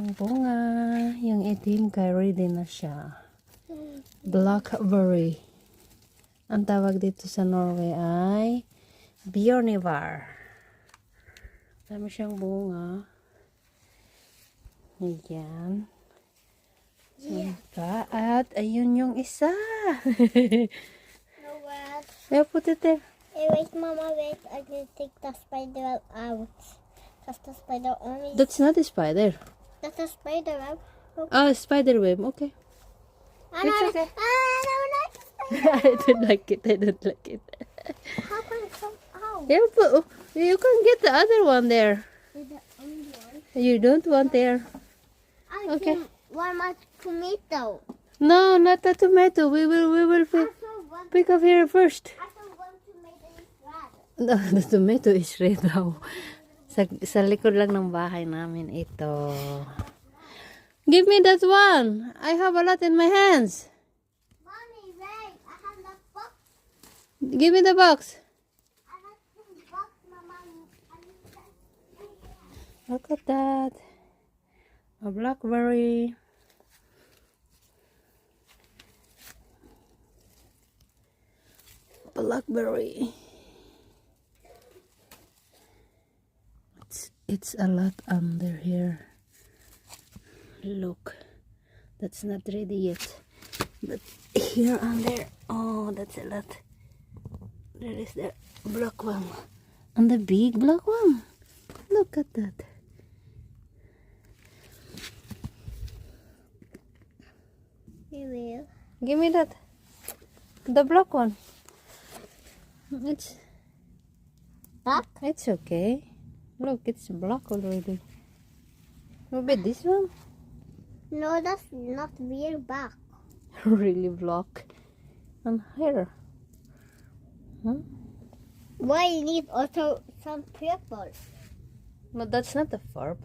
siyang bunga. Yung itim kay ready na siya. Blackberry. Ang tawag dito sa Norway ay bjørnebær. Dami siyang bunga. Ayan. So, at ayun yung isa. No, wait. Yeah, put it there. Hey, wait, Mama, wait. I can take the spider web out. That's the spider only. That's not a spider. That's a spider web. Oh. Oh, spider web. Okay. Ah, It's no, okay. no, not the spider. I don't like it. I don't like it. How can it come out? Yeah, but you can get the other one there. Is the only one? You don't want there. I Okay. can one more tomato. No, not the tomato. We will I saw one. pick up here first. I saw one tomato is red. No, the tomato is red now. Sa likod lang ng bahay namin ito. Give me that one. I have a lot in my hands. Mommy, wait. I have the box. Give me the box. I have some box, Mama. Look at that. A blackberry. Blackberry. It's a lot under here. Look, that's not ready yet, but here under, oh, that's a lot. There is the black one and the big black one. Look at that. You will. Give me that, the black one. It's okay. Look, it's black already. Maybe this one. No, that's not real back. Really black. And here. Huh? Why you need also some purple? But that's not the fur.